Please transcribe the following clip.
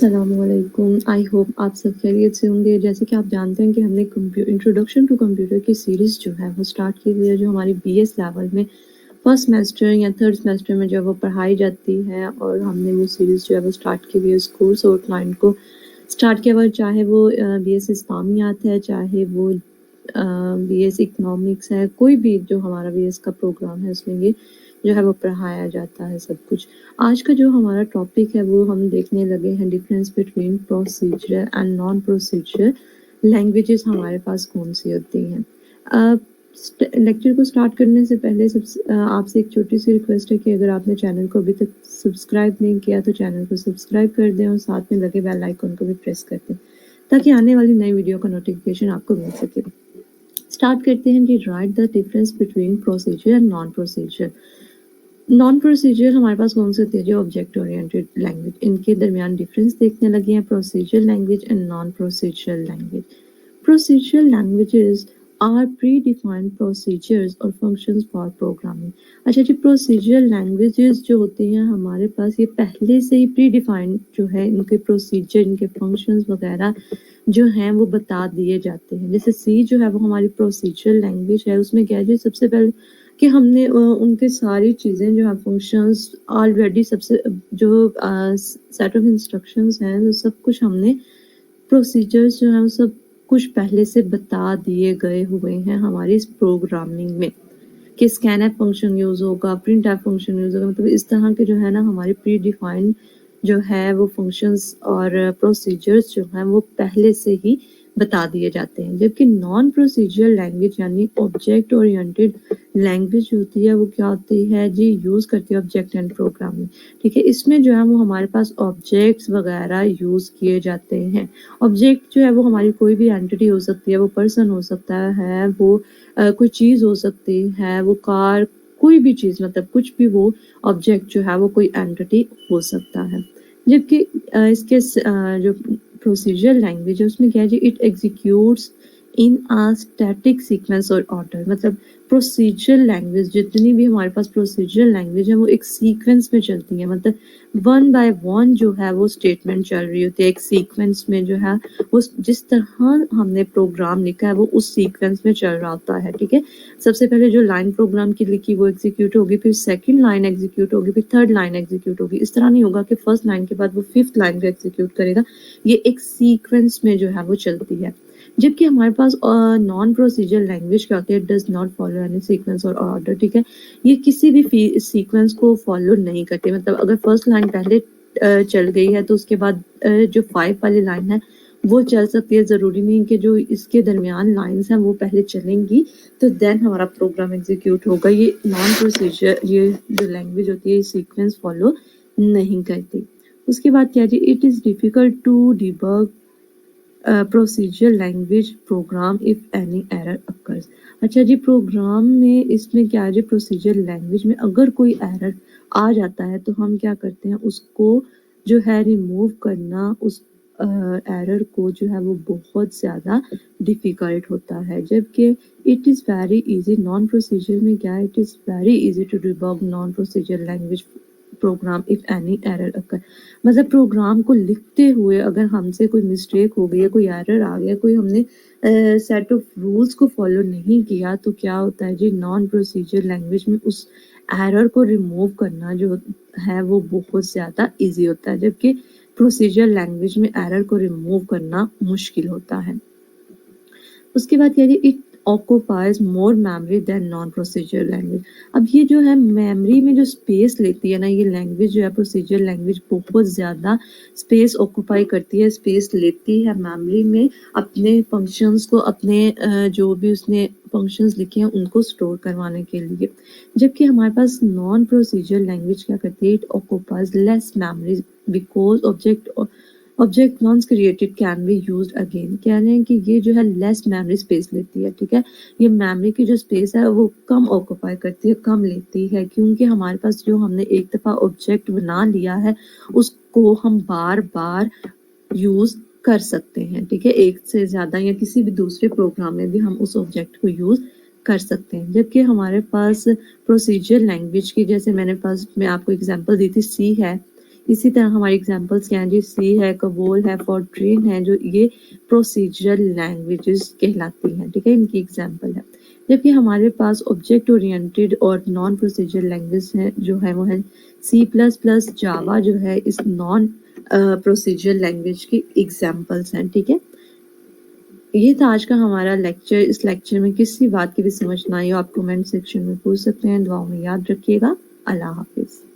अस्सलाम वालेकुम। I hope आप सब खैरियत से होंगे। जैसे कि आप जानते हैं कि हमने इंट्रोडक्शन टू कंप्यूटर की सीरीज़ जो है वो स्टार्ट की हुई है, जो हमारी बीएस लेवल में फर्स्ट सेमेस्टर या थर्ड सेमेस्टर में जो है वो पढ़ाई जाती है, और हमने वो सीरीज़ जो है वो स्टार्ट की हुई है उस कोर्स आउटलाइन को स्टार्ट किया हुआ, चाहे वो बीएस इस्लामियात है, चाहे वो बीएस इकोनॉमिक्स है, कोई भी जो हमारा बीएस का प्रोग्राम है उसमें ये जो है वो पढ़ाया जाता है सब कुछ। आज का जो हमारा टॉपिक है वो हम देखने लगे हैं difference between procedure and non procedure languages हमारे पास कौन सी होती हैं। लेक्चर को स्टार्ट करने से पहले आपसे एक छोटी सी रिक्वेस्ट है कि अगर आपने चैनल को अभी तक सब्सक्राइब नहीं किया तो चैनल को सब्सक्राइब कर दें और साथ में लगे बेल आइकन को भी प्रेस कर दें ताकि आने वाली नई वीडियो का नोटिफिकेशन आपको मिल सके। स्टार्ट करते हैं कि right the difference between procedure and non procedure. Non procedure हमारे पास कौन से होती है? जो ऑब्जेक्ट ओरिएंटेड लैंग्वेज, इनके दरमियान डिफरेंस देखने लगे हैं, procedure language and non procedure language. Procedure languages are predefined procedures और फंक्शंस फॉर प्रोग्रामिंग। अच्छा जी, प्रोसीजर लैंग्वेजेस जो होती हैं हमारे पास ये पहले से ही प्री डिफाइंड जो है इनके प्रोसीजर, इनके फंक्शंस वगैरह जो हैं वो बता दिए जाते हैं। जैसे सी जो है वो हमारी प्रोसीजर लैंग्वेज है, उसमें क्या है जी, सबसे पहले कि हमने उनके सारी चीज़ें जो है फंक्शंस ऑलरेडी सबसे जो सेट ऑफ इंस्ट्रक्शंस हैं वो सब कुछ हमने प्रोसीजर्स जो हैं वो सब कुछ पहले से बता दिए गए हुए हैं हमारी इस प्रोग्रामिंग में कि स्कैनएफ फंक्शन यूज़ होगा, प्रिंट एफ फंक्शन यूज़ होगा। मतलब इस तरह के जो है ना हमारी प्री डिफाइंड जो है वो फंक्शंस और प्रोसीजर्स जो हैं वो पहले से ही बता दिए जाते हैं। जबकि नॉन प्रोसीजर लैंग्वेज यानी ऑब्जेक्ट ओरिएंटेड लैंग्वेज होती है वो क्या होती है जी, यूज़ करती है ऑब्जेक्ट एंड प्रोग्रामिंग। ठीक है, इसमें जो है वो हमारे पास ऑब्जेक्ट्स वगैरह यूज़ किए जाते हैं। ऑब्जेक्ट जो है वो हमारी कोई भी एंटिटी हो सकती है, वो पर्सन हो सकता है, वो कोई चीज़ हो सकती है, वो कार, कोई भी चीज़, मतलब कुछ भी वो ऑब्जेक्ट जो है वो कोई एंटिटी हो सकता है। जबकि इसके जो प्रोसीजर लैंग्वेज है उसमें क्या है जी, it executes in a static sequence और ऑर्डर। मतलब प्रोसीजर लैंग्वेज, जितनी भी हमारे पास प्रोसीजर लैंग्वेज है वो एक सीक्वेंस में चलती है। मतलब वन बाय वन जो है वो स्टेटमेंट चल रही होती है एक सीक्वेंस में, जो है वो जिस तरह हमने प्रोग्राम लिखा है वो उस सीक्वेंस में चल रहा होता है। ठीक है, सबसे पहले जो लाइन प्रोग्राम की लिखी वो एग्जीक्यूट होगी, फिर सेकंड लाइन एग्जीक्यूट होगी, फिर थर्ड लाइन एग्जीक्यूट होगी। इस तरह नहीं होगा कि फर्स्ट लाइन के बाद वो फिफ्थ लाइन को एग्जीक्यूट करेगा, ये एक सीक्वेंस में जो है वो चलती है। जबकि हमारे पास नॉन प्रोसीजर लैंग्वेज क्या होती है, does not follow any sequence और ऑर्डर। ठीक है, ये किसी भी सीक्वेंस को फॉलो नहीं करते। मतलब अगर फर्स्ट लाइन पहले चल गई है तो उसके बाद जो 5 वाली लाइन है वो चल सकती है। ज़रूरी नहीं कि जो इसके दरमियान लाइंस हैं वो पहले चलेंगी तो देन हमारा प्रोग्राम एग्जीक्यूट होगा। ये नॉन प्रोसीजर, ये जो लैंग्वेज होती है सीक्वेंस फॉलो नहीं करती। उसके बाद क्या जी, it is difficult to debug procedure language program if any error occurs. अच्छा जी, प्रोग्राम में इसमें क्या है जी, प्रोसीजर लैंग्वेज में अगर कोई एरर आ जाता है तो हम क्या करते हैं, उसको जो है रिमूव करना, उस एरर को जो है वो बहुत ज़्यादा डिफ़िकल्ट होता है। जबकि it is very easy, non procedure में क्या है, it is very easy to debug non procedure language program if any error occur. मतलब प्रोग्राम को लिखते हुए अगर हमसे कोई मिस्टेक हो गई है, कोई एरर आ गया, कोई हमने सेट ऑफ रूल्स को फॉलो नहीं किया तो क्या होता है जी, नॉन प्रोसीजर लैंग्वेज में उस एरर को रिमूव करना जो है वो बहुत ज़्यादा इजी होता है। जबकि प्रोसीजर लैंग्वेज में एरर को रिमूव करना मुश्किल होता है। उसके बाद क्या है, it occupies more memory than non procedure language. अब ये जो है मेमोरी में जो स्पेस लेती है ना, ये लैंग्वेज जो है प्रोसीजर लैंग्वेज बहुत ज़्यादा स्पेस ऑक्यूपाई करती है, स्पेस लेती है मेमोरी में अपने फंक्शंस को, अपने जो भी उसने फंक्शंस लिखे हैं उनको स्टोर करवाने के लिए। जबकि हमारे पास नॉन प्रोसीजर लैंग्वेज क्या करती है, it occupies less memory because object once created can be used again. कह रहे हैं कि ये जो है लेस मेमोरी स्पेस लेती है। ठीक है, ये मेमोरी की जो स्पेस है वो कम ऑक्यूपाई करती है, कम लेती है, क्योंकि हमारे पास जो हमने एक दफ़ा ऑब्जेक्ट बना लिया है उसको हम बार बार यूज़ कर सकते हैं। ठीक है, एक से ज़्यादा या किसी भी दूसरे प्रोग्राम में भी हम उस ऑब्जेक्ट को यूज़ कर सकते हैं। जबकि हमारे पास प्रोसीजर लैंग्वेज की, जैसे मैं आपको एग्जांपल दी थी, सी है, اسی طرح ہماری ایگزامپلس کیا ہیں جی، سی ہے، قبول ہے، فورٹرین ہے، جو یہ پروسیجرل لینگویجز کہلاتی ہیں، ٹھیک ہے، ان کی ایگزامپل ہے۔ جبکہ ہمارے پاس آبجیکٹ اورینٹیڈ اور نان پروسیجرل لینگویج ہے جو ہے وہ ہے سی پلس پلس، جاوا جو ہے اس نان پروسیجرل لینگویج کی ایگزامپلس ہیں، ٹھیک ہے۔ یہ تھا آج کا ہمارا لیکچر۔ اس لیکچر میں کسی بات کی بھی سمجھ نہ آئی ہو آپ کومنٹ سیکشن میں پوچھ سکتے ہیں۔ دعاؤں میں یاد رکھیے گا۔ اللہ حافظ۔